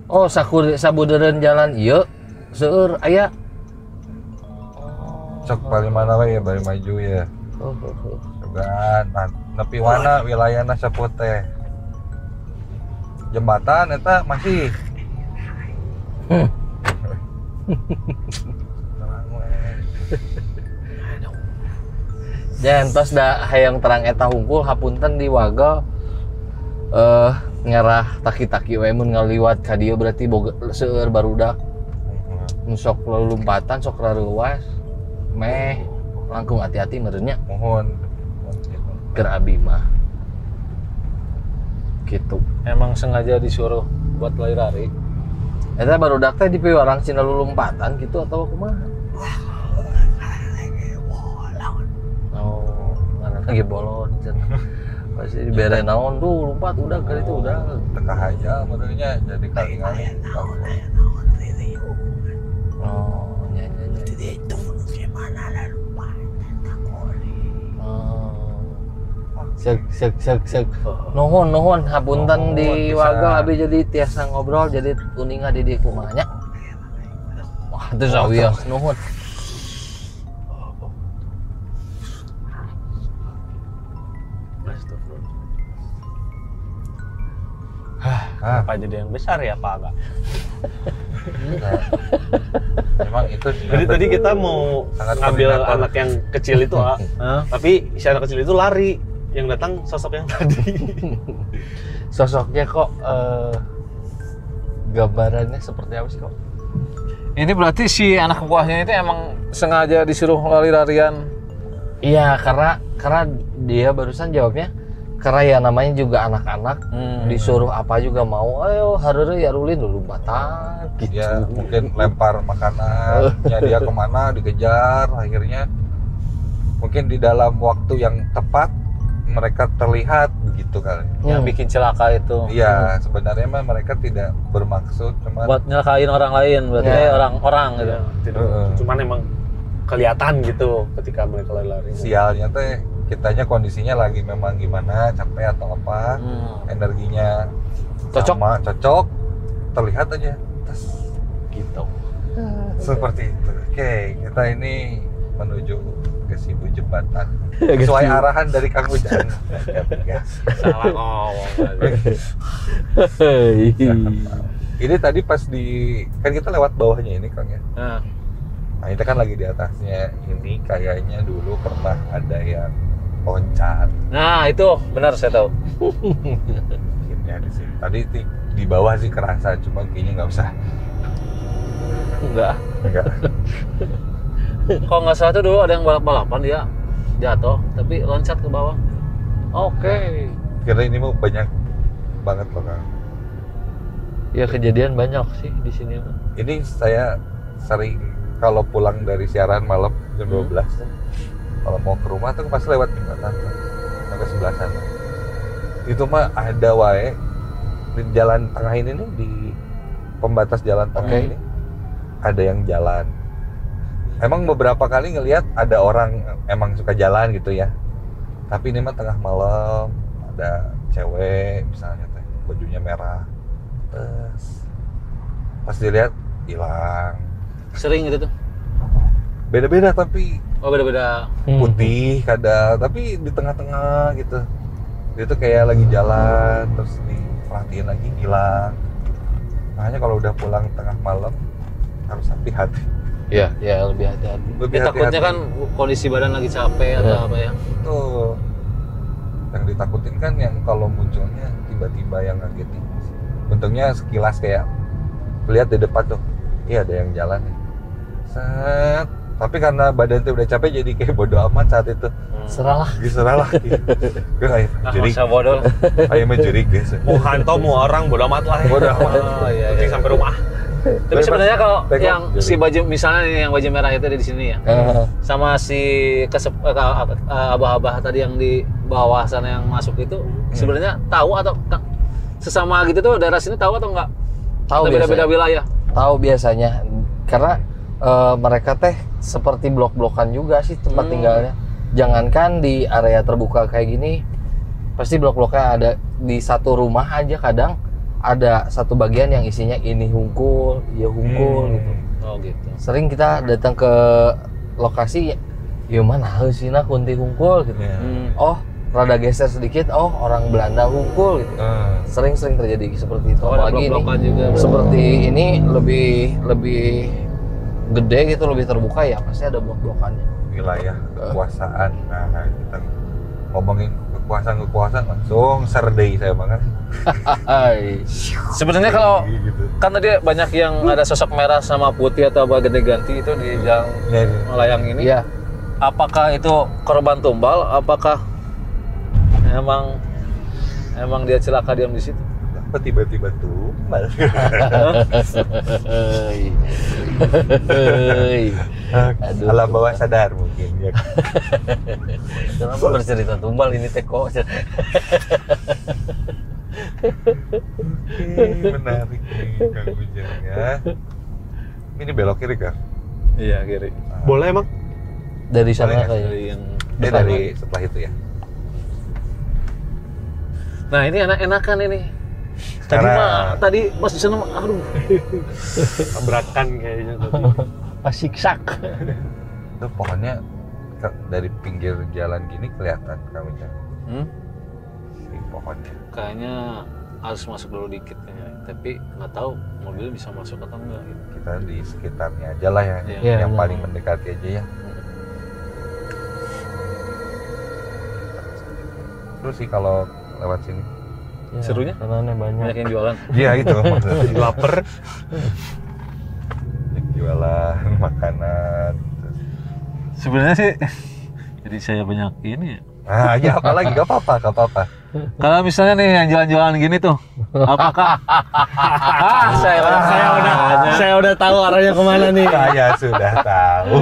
S2: Oh, sabudeureun jalan ieu seueur aya.
S4: Cok bari mana we ya bari maju ya. Coban nepi wana wilayahna sapuh teh. Jembatan eta masih.
S2: Jantos da hayang terang eta hungkul hapunten di Waga ngarah taki-taki we mun ngaliwat ka dieu berarti boga seueur barudak. Sok lompatan sok rareuwas. Meh langkung hati-hati meureunnya.
S4: Mohon.
S2: Keur abi mah. Gitu.
S1: Emang sengaja disuruh buat lari-lari.
S2: Eta barudak teh di piwarang cina lompatan gitu atau kumaha? Oh, mana lagi bolon cenah. Pasti dibere naon tuh lompat udah kali itu udah.
S4: Teka aja modelnya jadi kali-kali.
S2: Oh, nya. Sek. Nuhun hapunten di Waga abi jadi tiasa ngobrol jadi uninga di dieu kumaha nya. Wah, teu sawios nuhun.
S3: Apa jadi yang besar ya Pak Aga?
S4: Memang itu
S3: Jadi tadi kita mau
S4: sangat
S3: ngambil
S4: koordinator.
S3: anak yang kecil itu, tapi si anak kecil itu lari. Yang datang sosok yang tadi.
S2: Sosoknya kok gambarannya seperti apa sih kok?
S1: Ini berarti si anak buahnya itu emang sengaja disuruh lari-larian.
S2: Iya, karena dia barusan jawabnya karena ya namanya juga anak-anak disuruh apa juga mau. Ayo hareureun ya rulin dulu batan gitu.
S4: Ya mungkin lempar makanan, dia kemana dikejar, akhirnya mungkin di dalam waktu yang tepat mereka terlihat begitu kali.
S1: Yang bikin celaka itu.
S4: Iya, sebenarnya mah mereka tidak bermaksud, cuma
S1: Buat nyelakain orang lain, berarti orang-orang gitu.
S3: Cuman emang kelihatan gitu ketika mereka lari-lari.
S4: sialnya teh kitanya kondisinya lagi memang gimana, capek atau apa, energinya cocok, terlihat aja. Terus
S2: Gitu.
S4: seperti itu. Oke, kita ini menuju ke Sibu Jembatan sesuai arahan dari Kang Ujang.
S3: Salah ngomong.
S4: Ini tadi pas kan kita lewat bawahnya ini Kang ya. Nah kita kan lagi di atasnya ini, kayaknya dulu pernah ada yang loncat.
S1: Nah itu benar saya tahu.
S4: Ya, di sini. Tadi di bawah sih kerasa, cuma kayaknya nggak usah.
S1: Enggak.
S2: Hmm.
S1: Kalau nggak salah tuh dulu ada yang balap-balapan dia jatuh tapi loncat ke bawah. Oke.
S4: Karena ini mau banyak banget loh Kang.
S2: Ya kejadian banyak sih di sini.
S4: Ini saya sering kalau pulang dari siaran malam jam 12 tuh, kalau mau ke rumah tuh pasti lewat jembatan tuh, sampai sebelah sana. Itu mah ada wae di jalan tengah ini nih, di pembatas jalan tengah ini ada yang jalan. Emang beberapa kali ngelihat ada orang emang suka jalan gitu ya. Tapi ini mah tengah malam ada cewek misalnya teh bajunya merah. Terus pas dilihat hilang.
S1: Sering gitu tuh.
S4: Beda-beda tapi
S1: Oh beda-beda.
S4: putih kadang, tapi di tengah-tengah gitu. Dia tuh kayak lagi jalan terus diperhatiin lagi hilang. Makanya kalau udah pulang tengah malam harus hati-hati.
S2: Iya, ya lebih hati-hati.
S4: Lebih
S1: Ya, takutnya kan kondisi badan lagi capek atau apa ya.
S4: Tuh. Yang ditakutin kan yang kalau munculnya tiba-tiba yang ngagetin. Bentuknya sekilas kayak lihat di depan tuh. Iya ada yang jalan nih. Set. Tapi karena badan tuh udah capek jadi kayak bodo amat saat itu.
S2: Seralah.
S4: Diserah lah. Gue kayak jurig.
S1: Masa bodoh.
S4: Ayo jurig guys.
S3: Mau hanto mau orang bodo amat lah.
S4: Bodo amat.
S1: Oh iya.
S3: Penting sampai rumah.
S1: Tapi sebenarnya kalau
S4: Tengok,
S1: yang
S4: jadi.
S1: si baju misalnya nih, yang baju merah itu ada di sini ya. Sama si abah-abah tadi yang di bawah sana yang masuk itu sebenarnya tahu atau sesama gitu tuh daerah sini tahu atau enggak?
S2: Tahu
S1: Atau beda-beda
S2: biasanya.
S1: wilayah.
S2: Tahu biasanya karena mereka teh seperti blok-blokan juga sih tempat tinggalnya. Jangankan di area terbuka kayak gini, pasti blok-bloknya ada di satu rumah aja kadang ada satu bagian yang isinya ini hungkul, ya hungkul gitu.
S1: Oh gitu.
S2: Sering kita datang ke lokasi, ya mana sih nah kunti hungkul gitu. Oh, rada geser sedikit, oh orang Belanda hungkul gitu. Sering-sering terjadi seperti itu.
S1: Oh, ada
S2: Apalagi ini
S1: blok-blokan juga.
S2: seperti ini lebih gede gitu, lebih terbuka ya pasti ada blok-blokannya.
S4: Wilayah kekuasaan. Nah, kita ngomongin kekuasaan langsung serdei saya banget.
S2: Hai.
S1: Sebenarnya kalau
S4: Gitu.
S1: kan tadi banyak yang ada sosok merah sama putih atau apa ganti-ganti itu di jalan
S4: Ya,
S1: melayang ini.
S2: Iya.
S1: Apakah itu korban tumbal? Apakah emang dia celaka diam di situ?
S4: apa tiba-tiba tumbal?
S2: Aduh.
S4: Alam bawah sadar mungkin ya.
S2: Kenapa bercerita tumbal ini teko?
S4: Oke, menarik nih Kang Ujang ya. Ini belok kiri kan?
S1: Iya kiri.
S3: Boleh emang?
S2: Dari sana
S4: Boleh nggak?
S2: kayak
S1: Dari yang
S4: Dia dari setelah itu ya.
S1: Nah ini enak-enakan ini. Tadi pas di sana mah, aduh.
S3: Tabrakan kayaknya tadi.
S2: pasiksak.
S4: Itu pohonnya dari pinggir jalan gini kelihatan Kang Ujang. Si pohonnya.
S1: Kayaknya harus masuk dulu dikit kayaknya. Tapi nggak tahu mobil bisa masuk atau enggak gitu.
S4: Kita di sekitarnya aja lah ya,
S1: Iya.
S4: yang
S2: Iya.
S4: paling mendekati aja ya. Terus sih kalau lewat sini.
S2: Ya,
S1: Serunya?
S2: karena banyak.
S1: Banyak yang jualan.
S4: Iya itu maksudnya.
S3: Laper.
S4: Jualan makanan.
S1: Sebenarnya sih jadi saya banyak ini ya.
S4: Ah ya apalagi gak apa-apa.
S1: Kalau misalnya nih yang jalan-jalan gini tuh, apakah
S3: Saya udah tahu arahnya kemana nih.
S4: Saya sudah tahu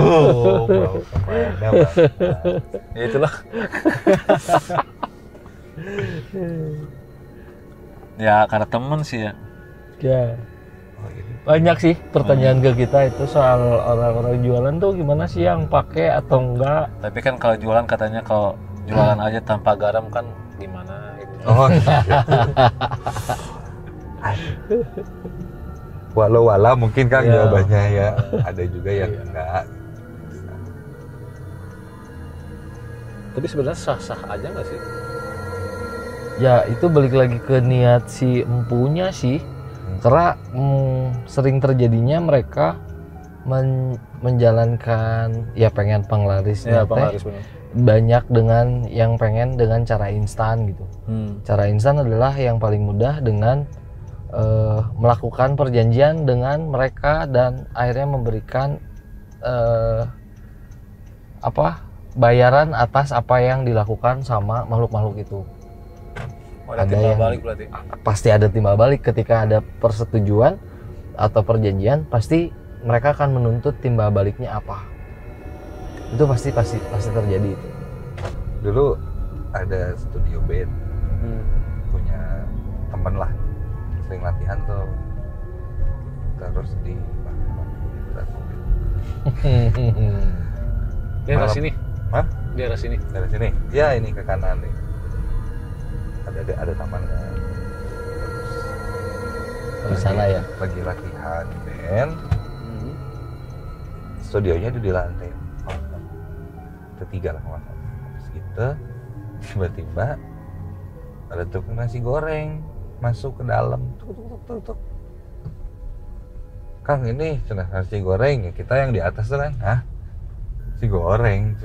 S4: mau kemana Bapak.
S1: ya itulah. Ya karena temen sih ya.
S2: Ya.
S4: Oh, ini.
S2: Banyak sih pertanyaan ke kita itu soal orang-orang jualan tuh gimana sih yang pakai atau enggak.
S1: Tapi kan kalau jualan katanya kalau jualan aja tanpa garam kan gimana gitu.
S4: Oh iya. Walau mungkin kan
S2: Ya.
S4: jawabannya ya. Ada juga yang enggak.
S1: Tapi sebenarnya sah-sah aja nggak sih?
S2: Ya itu balik lagi ke niat si empunya sih. Karena sering terjadinya mereka menjalankan ya pengen penglarisnya
S1: Ya,
S2: teh
S1: penglaris benar.
S2: banyak dengan yang pengen dengan cara instan gitu. Cara instan adalah yang paling mudah dengan melakukan perjanjian dengan mereka dan akhirnya memberikan bayaran atas apa yang dilakukan sama makhluk-makhluk itu.
S1: Ada
S2: Ada
S1: timbal
S2: yang-
S1: balik berarti.
S2: Pasti ada timbal balik ketika ada persetujuan atau perjanjian, pasti mereka akan menuntut timbal baliknya apa. Itu pasti terjadi itu.
S4: Dulu ada studio band punya temen lah, sering latihan tuh, terus di
S1: Di arah sini.
S4: Hah?
S1: Di arah sini.
S4: Dari sini ya, ini ke kanan nih ada taman kan.
S2: Di sana ya.
S4: Lagi latihan band, studionya itu di lantai 4. atau 3 lah makan. Habis gitu tiba-tiba ada tukang nasi goreng masuk ke dalam. Tuk. Kang, ini cenah nasi goreng ya, kita yang di atas tuh kan, hah? Nasi goreng.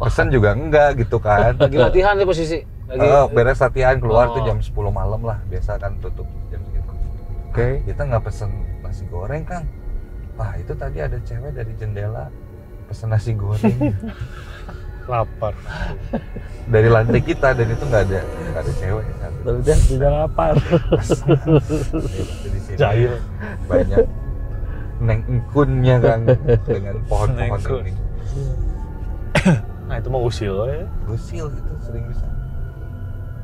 S4: Pesan juga enggak gitu kan.
S1: Lagi latihan di posisi. Lagi
S4: Beres latihan keluar tuh jam 10 malam lah, biasa kan tutup jam segitu.
S2: Oke.
S4: Kita nggak pesen nasi goreng, Kang. Wah, itu tadi ada cewek dari jendela pesen nasi goreng
S3: Lapar.
S4: dari lantai kita, dan itu nggak ada cewek kan.
S2: Udah lapar.
S4: Di sini
S3: Jahil.
S4: banyak neng engkunnya kan dengan pohon-pohon ini.
S3: Nah itu mah usil ya.
S4: Usil gitu sering bisa.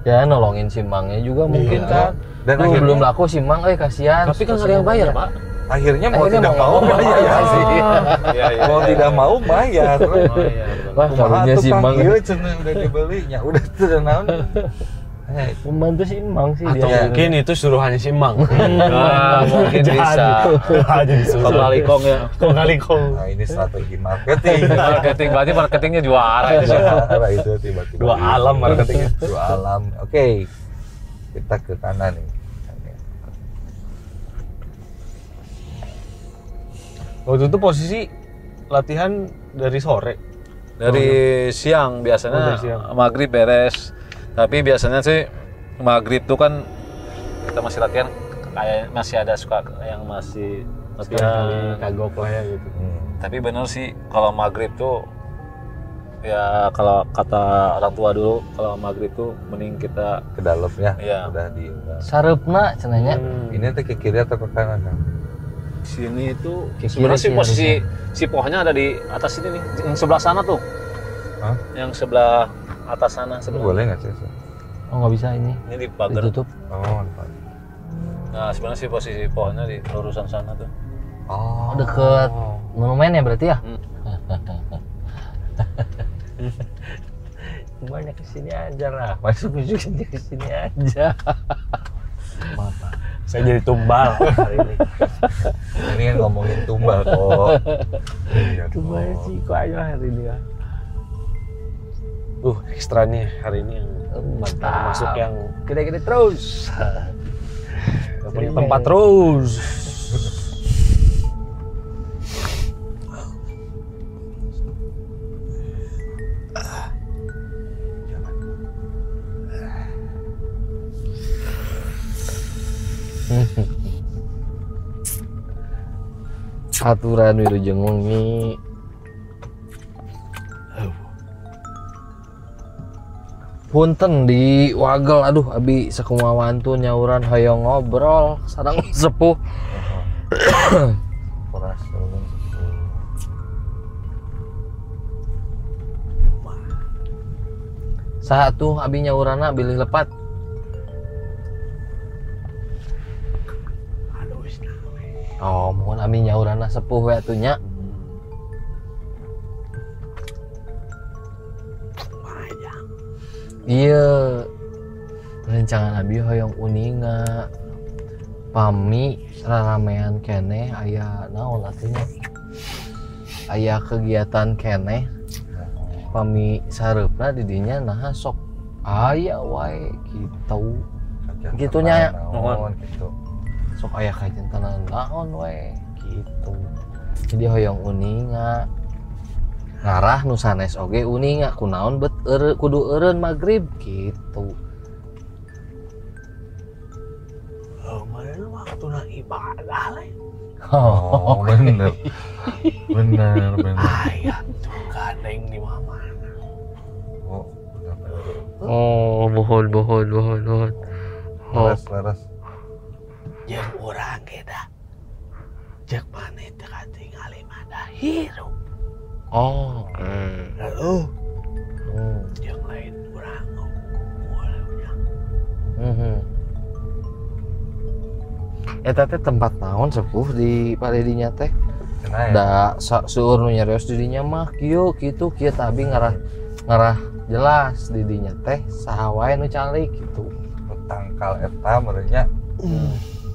S2: Ya nolongin si Mangnya juga mungkin
S3: Iya.
S2: kan.
S4: Dan
S2: Duh,
S4: akhirnya
S2: belum laku si Mang, kasihan.
S1: tapi kan nggak ada yang bayar, Pak.
S4: akhirnya mau
S2: Akhirnya
S4: tidak mau
S2: mau
S4: bayar.
S3: Iya.
S4: Mau tidak mau bayar.
S2: Wah, karunya si Mang.
S4: Iya, cenah udah dibelinya, udah sudah naon.
S2: Membantu si Mang sih
S3: Atau
S2: dia.
S3: mungkin itu suruhannya si Mang.
S1: Nah, mungkin bisa.
S3: Jadi suruh.
S1: Kembali kong ya.
S3: Kembali kong.
S4: Nah, ini strategi marketing.
S1: Berarti marketingnya juara itu sih.
S4: Juara itu tiba-tiba.
S3: Dua alam marketingnya.
S4: Dua alam. Oke. Kita ke kanan nih.
S3: Waktu itu posisi latihan dari sore.
S1: Dari siang biasanya,
S3: Oh, dari siang.
S1: maghrib beres. Tapi biasanya sih maghrib tuh kan kita masih latihan, kayak masih ada suka yang masih latihan.
S3: Kagok lah ya gitu.
S1: Tapi bener sih kalau maghrib tuh ya kalau kata orang tua dulu, kalau maghrib tuh mending kita
S4: Ke dalam ya.
S1: Iya.
S4: Udah di.
S2: Sarepna cenanya.
S4: Ini tuh ke kiri atau ke kanan, Kang?
S1: sini itu
S2: Ke
S1: sebenarnya
S2: kiri
S1: sih
S2: sih
S1: posisi si pohonnya ada di atas ini nih, yang sebelah sana tuh.
S4: Hah?
S1: Yang sebelah atas sana
S4: Itu
S1: sebenarnya.
S4: boleh nggak sih?
S2: Oh, nggak bisa ini.
S1: Ini di pagar.
S2: Ditutup.
S4: Oh, lupa.
S1: Nah, sebenarnya sih posisi pohonnya di lurusan sana tuh.
S4: Oh,
S2: Deket monumen ya berarti ya? Semuanya kesini aja lah. Masuk ke sini aja.
S3: Saya jadi tumbal hari ini.
S4: Ini kan ngomongin tumbal kok. Iya,
S2: Tumbal sih kok aja hari ini ya.
S3: Ekstra nih hari ini yang
S2: Mantap.
S3: masuk yang
S2: Gede-gede terus.
S3: punya tempat terus.
S2: Aturan wilujeng wengi. Punten di Wagel, aduh abi sakumaha tuh nyauran hoyong ngobrol sareng sepuh.
S4: Poras ulun.
S2: Saha tuh abi nyaurana bilih lepat. Oh, mohon abi nyaurana sepuh we atuh nya. Iya, rencangan abi hoyong uninga pami raramean keneh aya naon artinya aya kegiatan keneh pami sareupna di dinya nah sok aya wae gitu Gitunya,
S4: naon gitu.
S2: sok aya kajantanan naon wae gitu. Jadi hoyong uninga ngarah nu sanes oge uninga kunaon bet kudu eureun magrib gitu.
S3: Mana waktu na ibadah lah.
S4: Oh, bener. Bener.
S3: Ayah tuh gandeng di mana?
S4: Oh, bener.
S2: Oh, mohon.
S4: Laras.
S3: Yang orang kita cek mana teka tinggal mana hirup.
S2: Oh.
S3: Lalu yang lain orang ngomongnya.
S2: Eta teh tempat naon sepuh di Paledinya teh?
S4: Cenah ya.
S2: Da seueur nu nyarios di dinya mah kieu kitu tapi ngarah jelas di dinya teh saha wae nu calik gitu.
S4: Tangkal eta merenya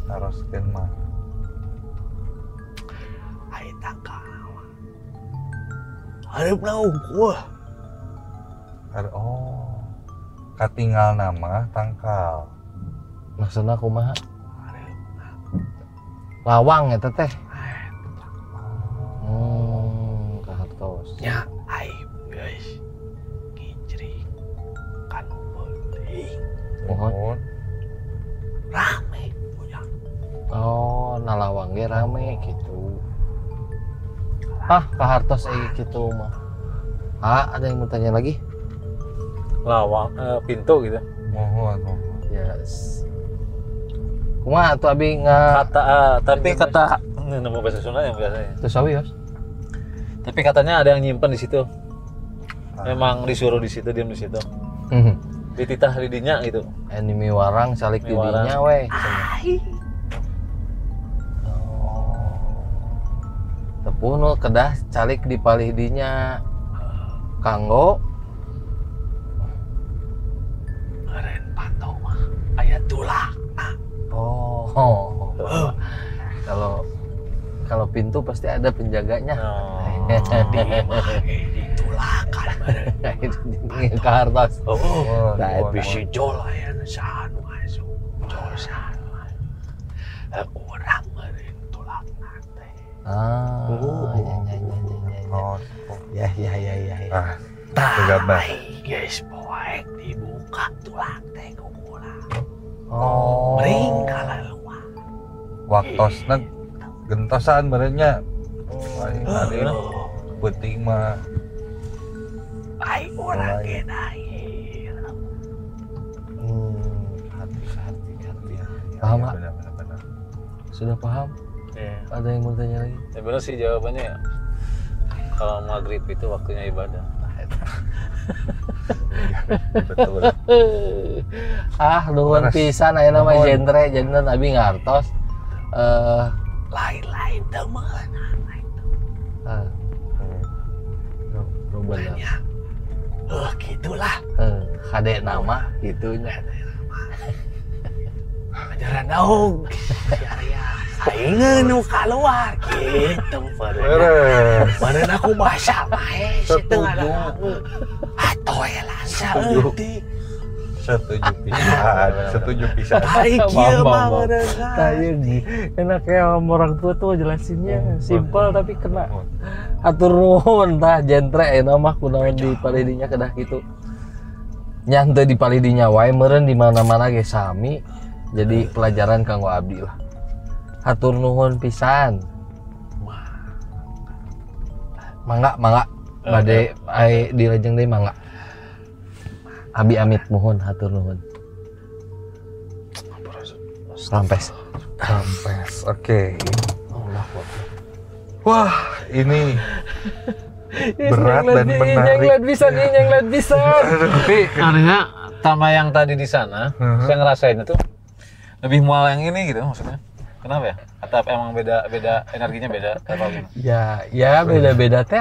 S4: haruskeun mah.
S3: Ai tangkal. Hareup naung wah.
S4: katinggal nama tangkal.
S2: Maksudna kumaha? Lawang eta teh. Kahartos.
S3: Nya aib guys. Ngicring kan penting.
S2: Mohon.
S3: Rame punya.
S2: Oh, nalawang ge rame gitu. Kahartos gitu mah. Ada yang mau tanya lagi?
S1: Lawang pintu gitu.
S4: Mohon.
S2: Yes. Kumaha tuh abi
S1: Tapi kata nemu bahasa Sunda yang biasanya.
S2: Terus sawi, Yos?
S1: Tapi katanya ada yang nyimpen di situ. Memang disuruh di situ, diam di situ. Dititah lidinya gitu.
S2: Anime warang salik di dinya we. Tepuno kedah calik di palih dinya. Kanggo
S3: Keren pantau mah aya tulak.
S2: Kalau pintu pasti ada penjaganya.
S3: Ditulakan bareng.
S2: Kahartos.
S3: Bisi jol aya saha nu masuk. Jol saha. Urang meureun tulakna teh.
S2: Ya.
S4: Gegabah.
S3: Guys, poek dibuka tulak teh ku urang.
S2: Oh.
S3: Mering kalaluan.
S4: Waktosna gentosan benernya. Hari penting mah.
S3: Ai urang ge dair.
S2: Hati. Paham, Pak?
S4: Benar.
S2: Sudah paham?
S1: Iya.
S2: Ada yang mau tanya lagi?
S1: Ya benar sih jawabannya ya. Kalau maghrib itu waktunya ibadah.
S4: Betul.
S2: Nuhun pisan aya nama genre jantan abi ngartos.
S3: Lain-lain teman.
S2: Bener.
S3: Gitulah.
S2: Kade nama gitunya.
S3: Ajaran naung. Syariah. Aing nu keluar gitu bener. Bener aku masak mahe setengah lagu. Atoy lansa eutik.
S4: Setuju pisan.
S3: Tarik kieu mah bener.
S2: Kayak enak ya orang tua tuh jelasinnya simpel tapi kena. Atur nuhun tah genre eta mah kunaon di palidinya kedah kitu. Nya di palidinya wae meureun di mana-mana ge sami. Jadi pelajaran kanggo abdi lah. Hatur nuhun pisan. Mangga bade ai di lejeng deui mangga. Abi amit mohon hatur nuhun. Rampes.
S4: Oke. Wah, ini berat dan menarik.
S2: Nyenglet bisa.
S1: Tapi anehnya sama yang tadi di sana, saya ngerasain itu lebih mual yang ini gitu maksudnya. Kenapa ya? Atau emang beda energinya beda apa gimana?
S2: Ya beda-beda teh.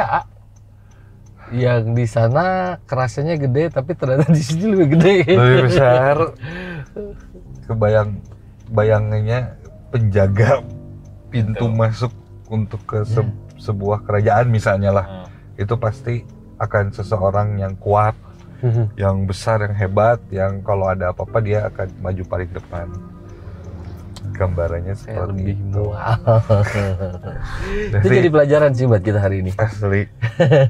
S2: Yang di sana kerasanya gede tapi ternyata di sini lebih gede.
S4: Lebih besar. Bayangannya penjaga pintu masuk untuk ke sebuah kerajaan misalnya lah. Itu pasti akan seseorang yang kuat, yang besar, yang hebat, yang kalau ada apa-apa dia akan maju paling depan. Gambarannya seperti itu.
S2: Itu jadi pelajaran sih buat kita hari ini.
S4: Asli.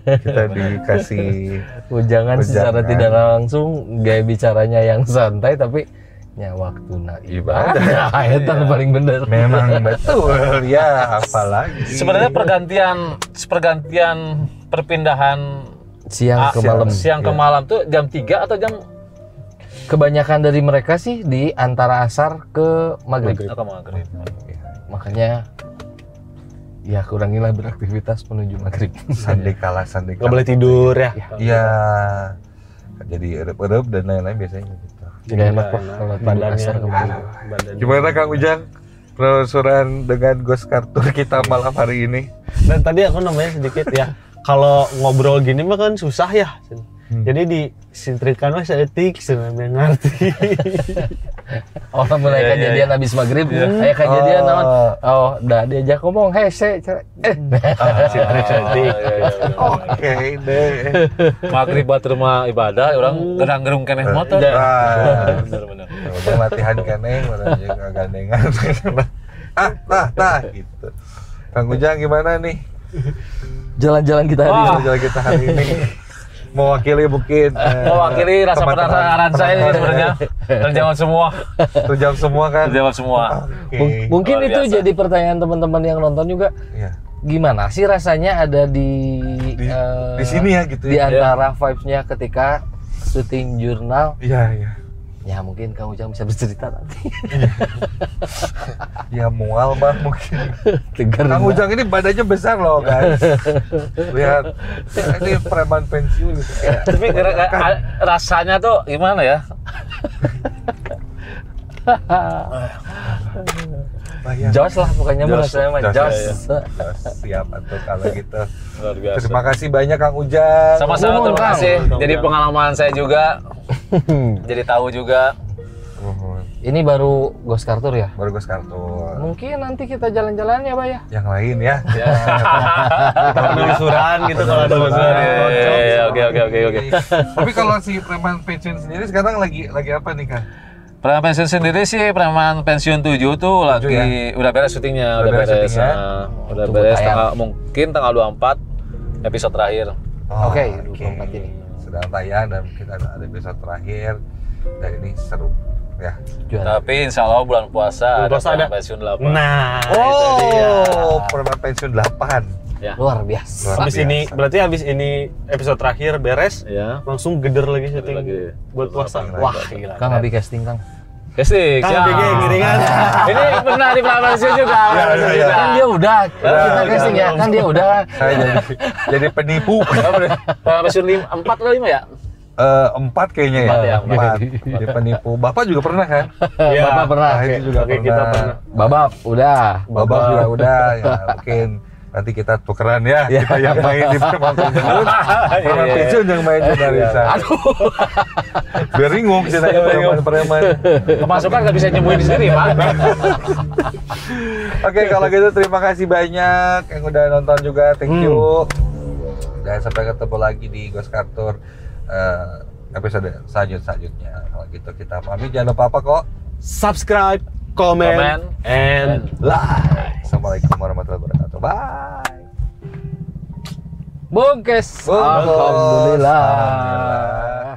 S4: Kita dikasih
S2: jangan secara tidak langsung gaya bicaranya yang santai tapi ya waktuna ibadah. Ayatan paling bener.
S4: Memang betul ya, apalagi.
S1: Sebenarnya pergantian perpindahan
S2: siang
S1: ke malam tuh jam 3 atau jam
S2: kebanyakan dari mereka sih di antara asar ke maghrib. Makanya ya kurangilah beraktivitas menuju maghrib.
S4: Sandi kalah.
S3: Nggak boleh tidur ya?
S4: Iya. Jadi erup-erup dan lain-lain biasanya gitu.
S2: Jadi enak kok kalau tidur asar ke maghrib.
S4: Gimana Kang Ujang? Penelusuran dengan Ghost Kartur kita malam hari ini.
S3: Dan tadi aku namanya sedikit ya. Kalau ngobrol gini mah kan susah ya. Jadi disintrikan weh seetik sebenarnya ngerti.
S2: Orang mulai
S1: Iya,
S2: kejadian habis maghrib, kayak kejadian naon. Oh, udah diajak ngomong, hese,
S3: Sintrik seetik.
S4: Oke deh.
S1: Maghrib buat rumah ibadah, orang gerang-gerung keneh motor. Bener-bener.
S4: Udah latihan keneng, mana juga gandengan. Gitu. Kang Ujang gimana nih?
S2: Jalan-jalan kita hari ini.
S4: Jalan kita hari ini. Mewakili mungkin
S1: Mewakili rasa penasaran saya ini sebenarnya. Terjawab semua.
S4: Terjawab semua kan?
S1: Terjawab semua.
S4: Oke.
S2: Mungkin
S1: Luar
S2: itu
S1: biasa.
S2: jadi pertanyaan teman-teman yang nonton juga.
S4: Iya.
S2: Gimana sih rasanya ada di
S4: Di sini ya gitu
S2: di
S4: ya.
S2: antara vibes-nya ketika syuting jurnal?
S4: Iya, iya.
S2: Ya mungkin Kang Ujang bisa bercerita nanti.
S4: Ya mual mah mungkin.
S2: Tegar.
S4: Kang Ujang ini badannya besar loh guys. Lihat, ini preman pensiun gitu.
S1: Tapi rasanya tuh gimana ya?
S4: Bayang.
S2: Jos lah pokoknya mah rasanya mah jos.
S4: Siap atau kalau gitu.
S1: Luar biasa.
S4: Terima kasih banyak Kang Ujang.
S1: Sama-sama, terima kasih. Jadi pengalaman saya juga. Jadi tahu juga.
S2: Ini baru Ghost Kartur ya?
S4: Baru gue kartu.
S2: Mungkin nanti kita jalan-jalan ya, Pak ya?
S4: Yang lain ya.
S3: Penelusuran gitu kalau ada masalah.
S1: Oke.
S4: Tapi kalau si preman pensiun sendiri sekarang lagi apa nih Kang?
S1: Preman pensiun sendiri sih, Preman pensiun 7 tuh lagi
S4: ya?
S1: udah beres syutingnya,
S4: Udah
S1: udah
S4: beres
S1: beres.
S4: syutingnya?
S1: Udah
S2: Tunggu
S1: beres
S2: tayang.
S1: mungkin tanggal 24 episode terakhir.
S2: Oke, 24 ini.
S4: Sedang tayang dan mungkin ada episode terakhir dan ini seru ya.
S2: Juara.
S1: Tapi insya Allah bulan puasa
S3: Bulan puasa
S1: Preman
S3: ada.
S1: pensiun 8.
S3: Nah, itu dia.
S4: Preman pensiun 8.
S1: Ya.
S2: Luar biasa.
S4: Luar
S3: Habis ini
S4: biasa.
S3: berarti habis ini episode terakhir beres,
S1: Ya.
S3: langsung geder lagi syuting
S1: Lagi.
S3: buat puasa.
S4: Lagi.
S3: Wah, gila.
S2: Kang habis casting, Kang.
S1: Casting.
S3: Kang BG ngiringan.
S1: Ini pernah di Preman pensiun juga.
S4: Iya.
S2: Kan dia udah, kita casting ya, kan dia udah.
S4: Saya jadi penipu.
S1: Preman pensiun 4 atau 5 ya?
S4: 4 kayaknya ya.
S1: 4 ya,
S4: 4. Jadi penipu. Bapak juga pernah kan?
S3: Iya.
S2: Bapak pernah.
S4: Nah, itu juga
S3: Oke, kita pernah.
S2: Babab, udah.
S4: Babak juga udah ya mungkin nanti kita tukeran ya, kita yang main di Preman pensiun, Preman pensiun yang main di Narisa.
S2: Aduh.
S4: Biar bingung ceritanya preman-preman.
S1: Pemasukan nggak bisa nyembuhin sendiri, Pak.
S4: Oke, kalau gitu terima kasih banyak yang udah nonton juga, thank you. Dan sampai ketemu lagi di Ghost Kartur episode selanjutnya. Kalau gitu kita pamit, jangan lupa apa kok?
S3: Subscribe, comment,
S1: Comment,
S3: and
S4: Like. Assalamualaikum warahmatullahi wabarakatuh. Bye.
S2: Bungkes.
S4: Bungkus.
S2: Alhamdulillah.
S4: Alhamdulillah.